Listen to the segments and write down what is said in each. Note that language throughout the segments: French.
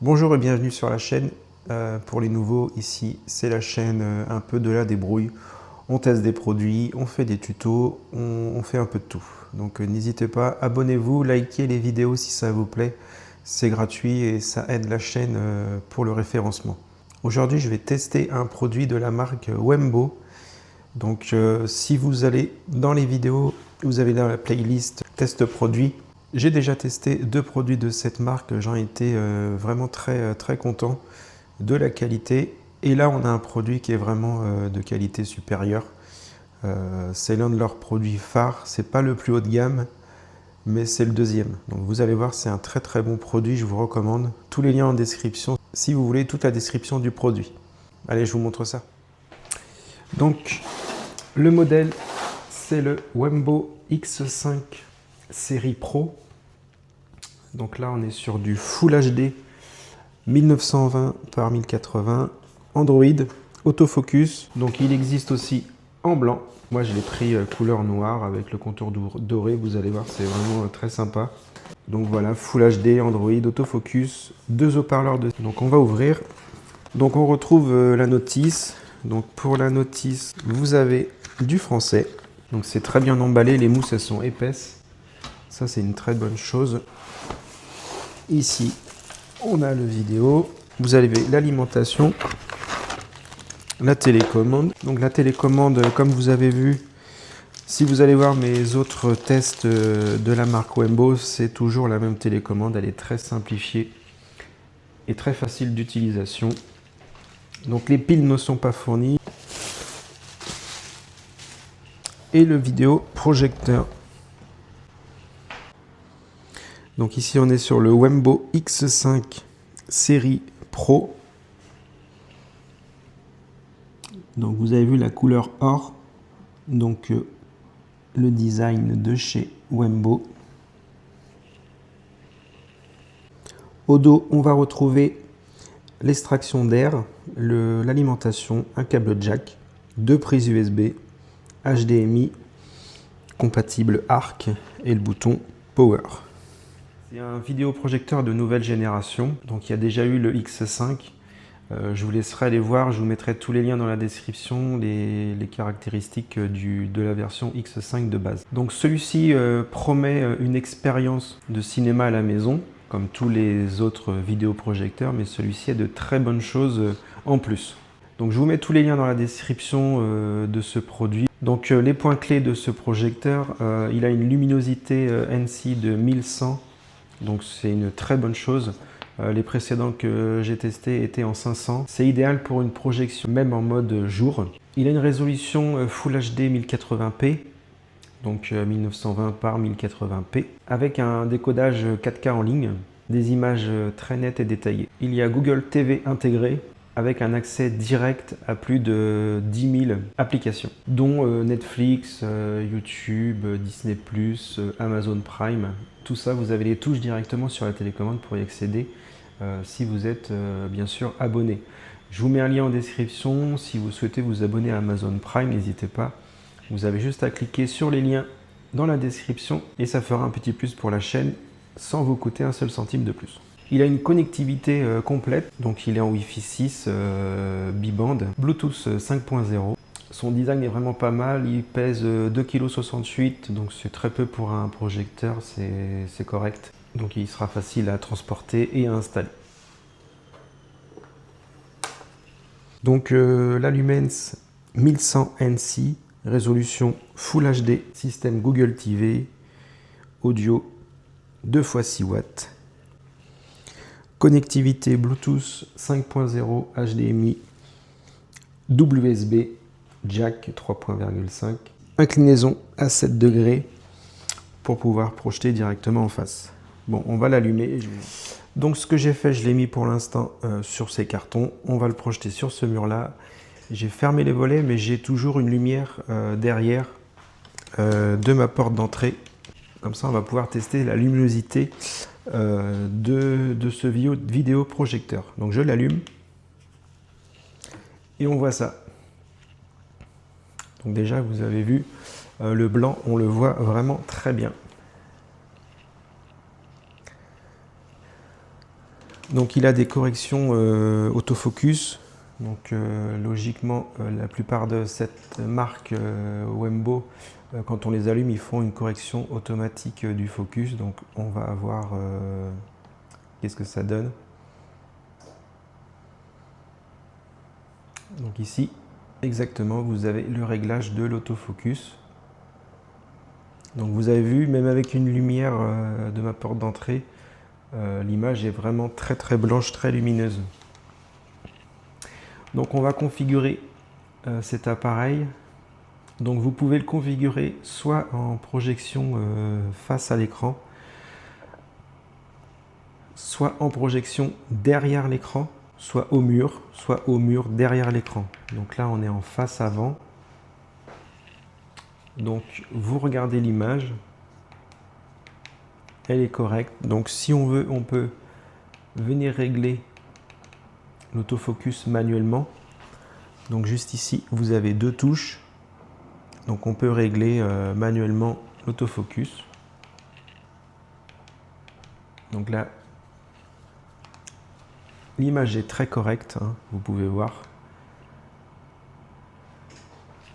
Bonjour et bienvenue sur la chaîne. Pour les nouveaux, ici c'est la chaîne un peu de la débrouille. On teste des produits, on fait des tutos, on fait un peu de tout. Donc n'hésitez pas, abonnez-vous, likez les vidéos si ça vous plaît. C'est gratuit et ça aide la chaîne pour le référencement. Aujourd'hui, je vais tester un produit de la marque Wembo. Donc si vous allez dans les vidéos, vous avez dans la playlist test produit. J'ai déjà testé 2 produits de cette marque, j'en étais vraiment très content de la qualité. Et là, on a un produit qui est vraiment de qualité supérieure. C'est l'un de leurs produits phares, c'est pas le plus haut de gamme, mais c'est le deuxième. Donc vous allez voir, c'est un très bon produit, je vous recommande. Tous les liens en description, si vous voulez toute la description du produit. Allez, je vous montre ça. Donc, le modèle, c'est le Wembo X5 série Pro. Donc là, on est sur du Full HD 1920 par 1080, Android, autofocus. Donc il existe aussi en blanc. Moi, je l'ai pris couleur noire avec le contour doré. Vous allez voir, c'est vraiment très sympa. Donc voilà, Full HD, Android, autofocus, 2 haut-parleurs de. Donc on va ouvrir. Donc on retrouve la notice. Donc pour la notice, vous avez du français. Donc c'est très bien emballé, les mousses elles sont épaisses. Ça c'est une très bonne chose. Ici, on a le vidéo. Vous avez l'alimentation, la télécommande. Donc la télécommande, comme vous avez vu, si vous allez voir mes autres tests de la marque Wembo, c'est toujours la même télécommande. Elle est très simplifiée et très facile d'utilisation. Donc les piles ne sont pas fournies. Et le vidéo projecteur. Donc ici on est sur le Wembo X5 série Pro. Donc vous avez vu la couleur or. Donc le design de chez Wembo. Au dos, on va retrouver l'extraction d'air, l'alimentation, un câble jack, 2 prises USB, HDMI, compatible ARC et le bouton Power. C'est un vidéoprojecteur de nouvelle génération, donc il y a déjà eu le X5. Je vous laisserai aller voir, je vous mettrai tous les liens dans la description, les caractéristiques de la version X5 de base. Donc celui-ci promet une expérience de cinéma à la maison, comme tous les autres vidéoprojecteurs, mais celui-ci a de très bonnes choses en plus. Donc je vous mets tous les liens dans la description de ce produit. Donc les points clés de ce projecteur, il a une luminosité NC de 1100, donc c'est une très bonne chose. Les précédents que j'ai testés étaient en 500. C'est idéal pour une projection, même en mode jour. Il a une résolution Full HD 1080p, donc 1920 par 1080p, avec un décodage 4K en ligne, des images très nettes et détaillées. Il y a Google TV intégré, avec un accès direct à plus de 10 000 applications, dont Netflix, YouTube, Disney+, Amazon Prime. Tout ça, vous avez les touches directement sur la télécommande pour y accéder si vous êtes bien sûr abonné. Je vous mets un lien en description. Si vous souhaitez vous abonner à Amazon Prime, n'hésitez pas. Vous avez juste à cliquer sur les liens dans la description et ça fera un petit plus pour la chaîne sans vous coûter un seul centime de plus. Il a une connectivité complète, donc il est en Wi-Fi 6 bi-band, Bluetooth 5.0. Son design est vraiment pas mal, il pèse 2,68 kg, donc c'est très peu pour un projecteur, c'est correct. Donc il sera facile à transporter et à installer. Donc la Lumens 1100 NC, résolution Full HD, système Google TV, audio 2 x 6 watts. Connectivité Bluetooth 5.0, HDMI, WSB, jack 3.5, inclinaison à 7 degrés pour pouvoir projeter directement en face. Bon, on va l'allumer. Donc ce que j'ai fait, je l'ai mis pour l'instant sur ces cartons. On va le projeter sur ce mur-là. J'ai fermé les volets, mais j'ai toujours une lumière derrière de ma porte d'entrée. Comme ça, on va pouvoir tester la luminosité de ce vidéoprojecteur. Donc je l'allume et on voit ça. Donc déjà, vous avez vu le blanc, on le voit vraiment très bien. Donc il a des corrections autofocus. Donc logiquement, la plupart de cette marque Wembo, quand on les allume, ils font une correction automatique du focus. Donc on va voir qu'est-ce que ça donne. Donc ici, exactement, vous avez le réglage de l'autofocus. Donc vous avez vu, même avec une lumière de ma porte d'entrée, l'image est vraiment très très blanche, très lumineuse. Donc on va configurer cet appareil. Donc vous pouvez le configurer soit en projection face à l'écran, soit en projection derrière l'écran, soit au mur derrière l'écran. Donc là on est en face avant. Donc vous regardez l'image, elle est correcte. Donc si on veut, on peut venir régler l'autofocus manuellement. Donc juste ici, vous avez deux touches. Donc on peut régler manuellement l'autofocus. Donc là, l'image est très correcte, hein, vous pouvez voir.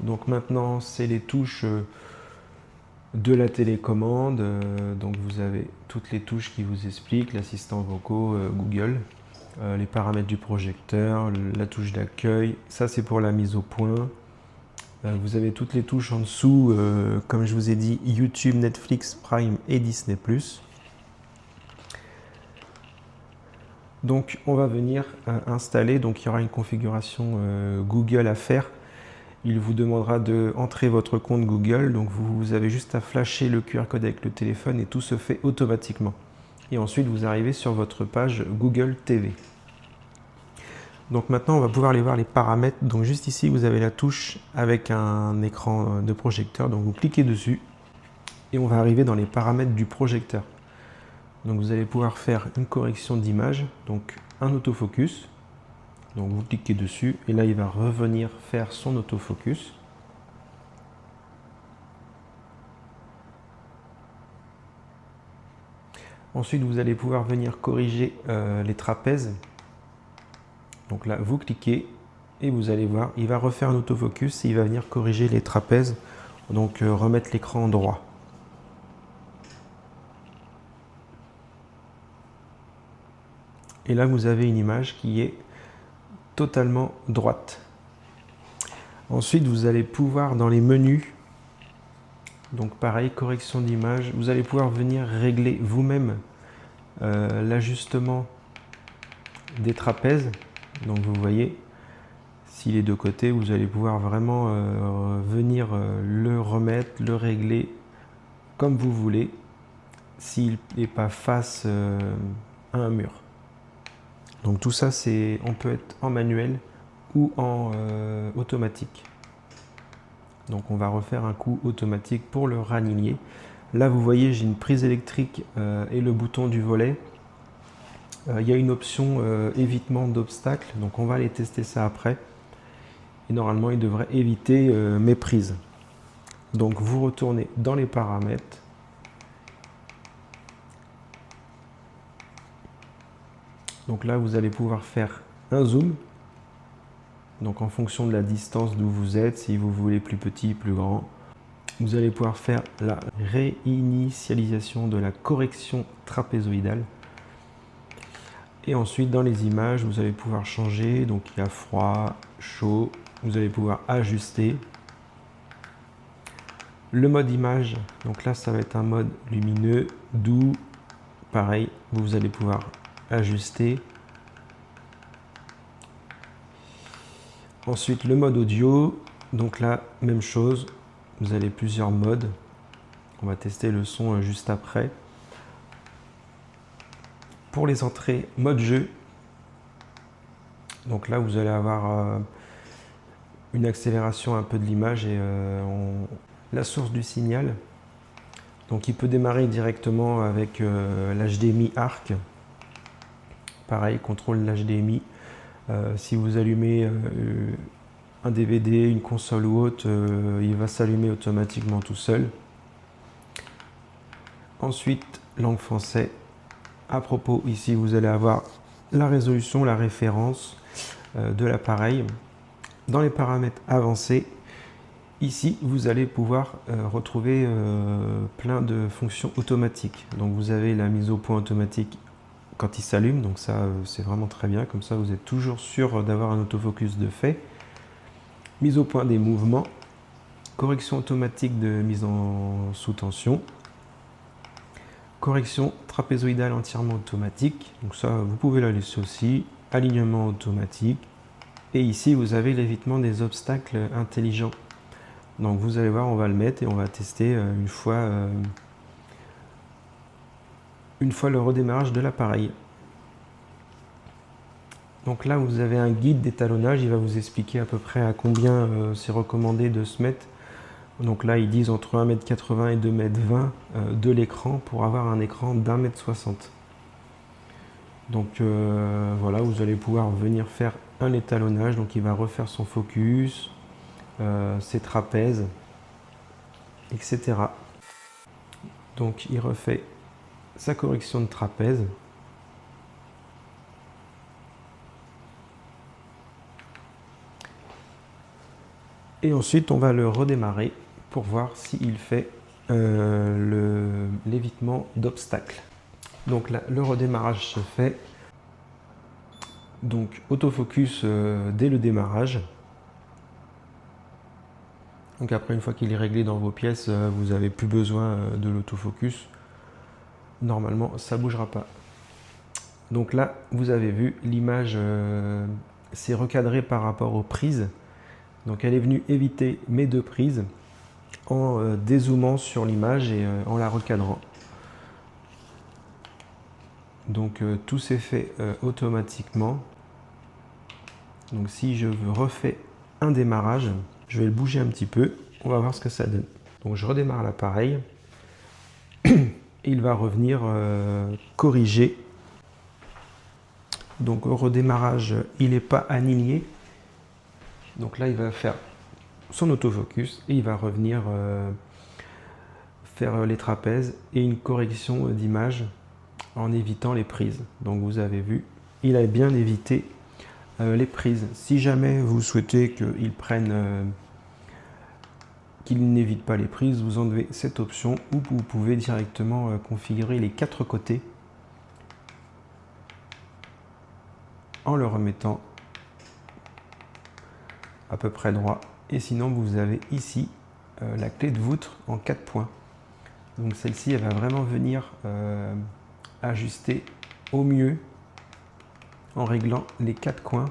Donc maintenant, c'est les touches de la télécommande. Donc vous avez toutes les touches qui vous expliquent, l'assistant vocaux Google, les paramètres du projecteur, la touche d'accueil. Ça, c'est pour la mise au point. Vous avez toutes les touches en dessous, comme je vous ai dit, YouTube, Netflix, Prime et Disney+. Donc on va venir installer, donc il y aura une configuration Google à faire. Il vous demandera d'entrer votre compte Google, donc vous avez juste à flasher le QR code avec le téléphone et tout se fait automatiquement. Et ensuite vous arrivez sur votre page Google TV. Donc maintenant on va pouvoir aller voir les paramètres. Donc juste ici vous avez la touche avec un écran de projecteur, donc vous cliquez dessus et on va arriver dans les paramètres du projecteur. Donc vous allez pouvoir faire une correction d'image, donc un autofocus. Donc vous cliquez dessus et là il va revenir faire son autofocus. Ensuite vous allez pouvoir venir corriger les trapèzes. Donc là vous cliquez et vous allez voir, il va refaire un autofocus et il va venir corriger les trapèzes, donc remettre l'écran en droit. Et là vous avez une image qui est totalement droite. Ensuite vous allez pouvoir dans les menus, donc pareil, correction d'image, vous allez pouvoir venir régler vous-même l'ajustement des trapèzes. Donc vous voyez, s'il est de côté, vous allez pouvoir vraiment venir le remettre, le régler comme vous voulez, s'il n'est pas face à un mur. Donc tout ça, on peut être en manuel ou en automatique. Donc on va refaire un coup automatique pour le raligner. Là vous voyez, j'ai une prise électrique et le bouton du volet. Il y a une option évitement d'obstacles, donc on va aller tester ça après. Et normalement il devrait éviter mes prises. Donc vous retournez dans les paramètres. Donc là vous allez pouvoir faire un zoom. Donc en fonction de la distance d'où vous êtes, si vous voulez plus petit, plus grand. Vous allez pouvoir faire la réinitialisation de la correction trapézoïdale. Et ensuite dans les images, vous allez pouvoir changer. Donc il y a froid, chaud, vous allez pouvoir ajuster. Le mode image, donc là ça va être un mode lumineux, doux. Pareil, vous allez pouvoir ajuster. Ensuite le mode audio, donc là même chose, vous avez plusieurs modes. On va tester le son juste après. Pour les entrées, mode jeu. Donc là vous allez avoir une accélération un peu de l'image et la source du signal. Donc il peut démarrer directement avec l'HDMI ARC. Pareil, contrôle l'HDMI. Si vous allumez un DVD, une console ou autre, il va s'allumer automatiquement tout seul. Ensuite, langue français. À propos, ici vous allez avoir la résolution, la référence de l'appareil. Dans les paramètres avancés, ici, vous allez pouvoir retrouver plein de fonctions automatiques. Donc vous avez la mise au point automatique quand il s'allume, donc ça c'est vraiment très bien, comme ça vous êtes toujours sûr d'avoir un autofocus de fait. Mise au point des mouvements, correction automatique de mise en sous tension, correction trapézoïdale entièrement automatique, donc ça vous pouvez la laisser aussi, alignement automatique, et ici vous avez l'évitement des obstacles intelligents. Donc vous allez voir, on va le mettre et on va tester une fois le redémarrage de l'appareil. Donc là vous avez un guide d'étalonnage, il va vous expliquer à peu près à combien c'est recommandé de se mettre. Donc là ils disent entre 1,80 m et 2,20 m de l'écran pour avoir un écran d'1,60 m. Donc voilà, vous allez pouvoir venir faire un étalonnage, donc il va refaire son focus, ses trapèzes, etc. Donc il refait sa correction de trapèze. Et ensuite on va le redémarrer pour voir s'il fait l'évitement d'obstacles. Donc là, le redémarrage se fait. Donc autofocus dès le démarrage. Donc après, une fois qu'il est réglé dans vos pièces, vous n'avez plus besoin de l'autofocus. Normalement, ça ne bougera pas. Donc là, vous avez vu, l'image s'est recadrée par rapport aux prises. Donc elle est venue éviter mes deux prises en dézoomant sur l'image et en la recadrant. Donc tout s'est fait automatiquement. Donc si je refais un démarrage, je vais le bouger un petit peu, on va voir ce que ça donne. Donc je redémarre l'appareil, il va revenir corriger. Donc au redémarrage, il n'est pas aligné. Donc là, il va faire son autofocus et il va revenir faire les trapèzes et une correction d'image en évitant les prises. Donc vous avez vu, il a bien évité les prises. Si jamais vous souhaitez qu'il n'évite pas les prises, vous enlevez cette option ou vous pouvez directement configurer les 4 côtés en le remettant à peu près droit. Et sinon, vous avez ici la clé de voûte en 4 points. Donc celle-ci, elle va vraiment venir ajuster au mieux en réglant les 4 coins.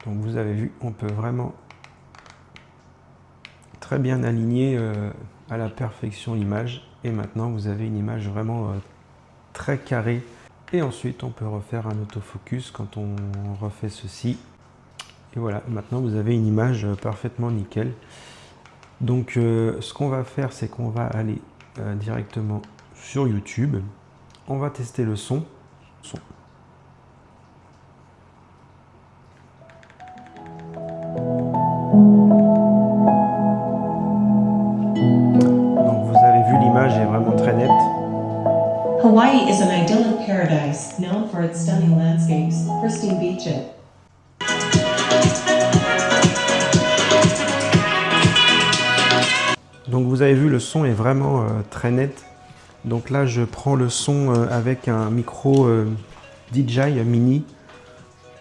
Donc vous avez vu, on peut vraiment très bien aligner à la perfection l'image. Et maintenant, vous avez une image vraiment très carrée. Et ensuite, on peut refaire un autofocus quand on refait ceci. Et voilà, maintenant vous avez une image parfaitement nickel. Donc ce qu'on va faire, c'est qu'on va aller directement sur YouTube. On va tester le son. Donc vous avez vu, l'image est vraiment très nette. Hawaii is an idyllic paradise known for its stunning landscapes, pristine beaches. Donc vous avez vu, le son est vraiment très net. Donc là, je prends le son avec un micro DJI Mini.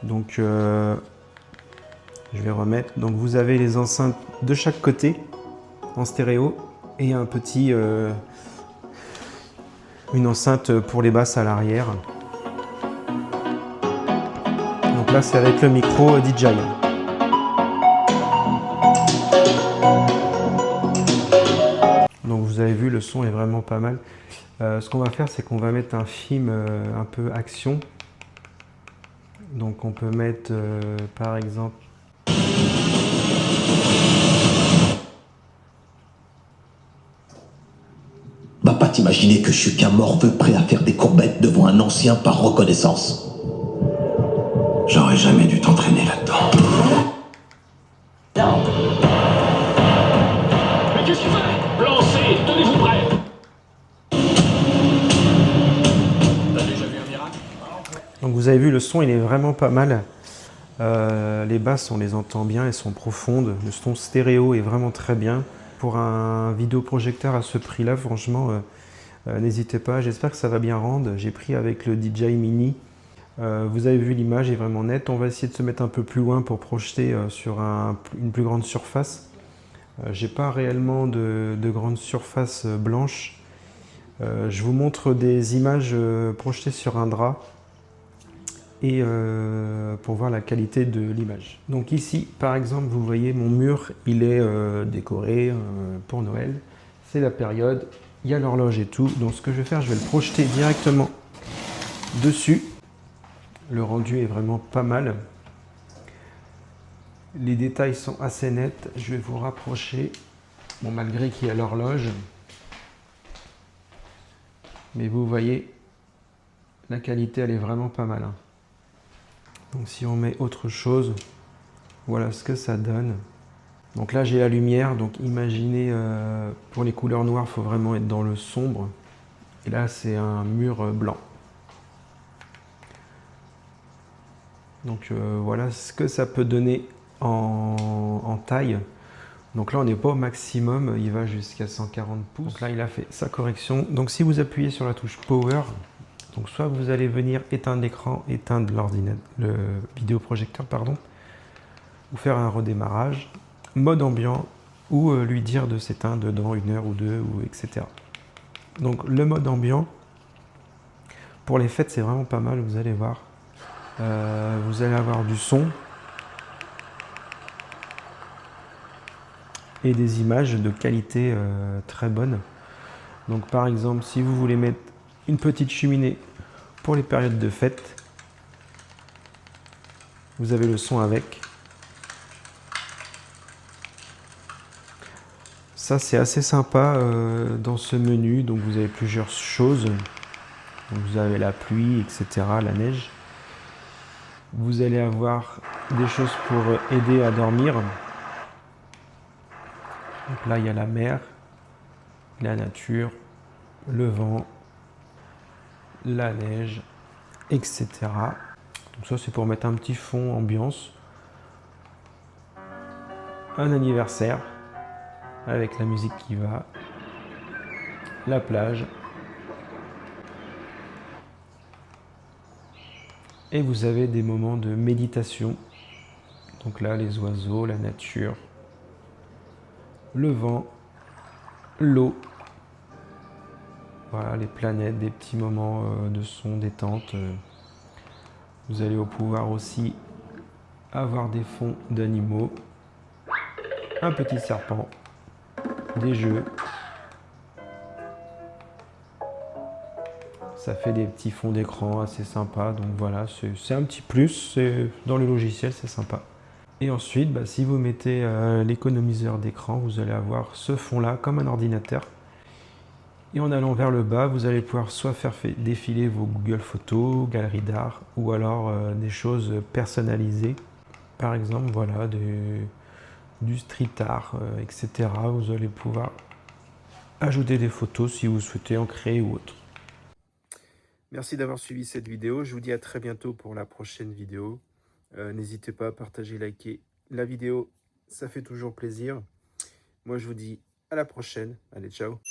Donc je vais remettre. Donc vous avez les enceintes de chaque côté en stéréo et un petit une enceinte pour les basses à l'arrière. Donc là, c'est avec le micro DJI. Donc vous avez vu, le son est vraiment pas mal. Ce qu'on va faire, c'est qu'on va mettre un film un peu action. Donc on peut mettre par exemple... Va pas t'imaginer que je suis qu'un morveux prêt à faire des courbettes devant un ancien par reconnaissance. J'aurais jamais dû t'entraîner là-dedans. Mais qu'est-ce qu'il fait? Lancez, tenez-vous prêts. Donc vous avez vu, le son il est vraiment pas mal. Les basses on les entend bien, elles sont profondes. Le son stéréo est vraiment très bien. Pour un vidéoprojecteur à ce prix-là, franchement, n'hésitez pas. J'espère que ça va bien rendre. J'ai pris avec le DJI Mini. Vous avez vu, l'image est vraiment nette. On va essayer de se mettre un peu plus loin pour projeter sur une plus grande surface. J'ai pas réellement de grande surface blanche. Je vous montre des images projetées sur un drap et pour voir la qualité de l'image. Donc ici, par exemple, vous voyez mon mur, il est décoré pour Noël. C'est la période, il y a l'horloge et tout. Donc ce que je vais faire, je vais le projeter directement dessus. Le rendu est vraiment pas mal. Les détails sont assez nets. Je vais vous rapprocher. Bon, malgré qu'il y a l'horloge. Mais vous voyez, la qualité, elle est vraiment pas mal. Hein. Donc si on met autre chose, voilà ce que ça donne. Donc là, j'ai la lumière. Donc imaginez, pour les couleurs noires, il faut vraiment être dans le sombre. Et là, c'est un mur blanc. Donc voilà ce que ça peut donner en taille. Donc là, on n'est pas au maximum, il va jusqu'à 140 pouces. Donc là, il a fait sa correction. Donc si vous appuyez sur la touche Power, donc soit vous allez venir éteindre l'écran, éteindre l'ordinateur, le vidéoprojecteur, pardon, ou faire un redémarrage, mode ambiant, ou lui dire de s'éteindre dans 1 heure ou 2, ou etc. Donc le mode ambiant, pour les fêtes, c'est vraiment pas mal, vous allez voir. Vous allez avoir du son et des images de qualité très bonne. Donc par exemple, si vous voulez mettre une petite cheminée pour les périodes de fête, vous avez le son avec. Ça c'est assez sympa dans ce menu. Donc vous avez plusieurs choses. Donc, vous avez la pluie, etc., la neige. Vous allez avoir des choses pour aider à dormir. Donc là, il y a la mer, la nature, le vent, la neige, etc. Donc ça, c'est pour mettre un petit fond ambiance. Un anniversaire avec la musique qui va. La plage. Et vous avez des moments de méditation. Donc là, les oiseaux, la nature, le vent, l'eau. Voilà, les planètes, des petits moments de son, détente. Vous allez pouvoir aussi avoir des fonds d'animaux, un petit serpent, des jeux. Ça fait des petits fonds d'écran assez sympas. Donc voilà, c'est un petit plus. Dans le logiciel, c'est sympa. Et ensuite, bah, si vous mettez l'économiseur d'écran, vous allez avoir ce fond-là comme un ordinateur. Et en allant vers le bas, vous allez pouvoir soit faire défiler vos Google Photos, galeries d'art, ou alors des choses personnalisées. Par exemple, voilà, du street art, etc. Vous allez pouvoir ajouter des photos si vous souhaitez en créer ou autre. Merci d'avoir suivi cette vidéo. Je vous dis à très bientôt pour la prochaine vidéo. N'hésitez pas à partager, liker la vidéo. Ça fait toujours plaisir. Moi, je vous dis à la prochaine. Allez, ciao.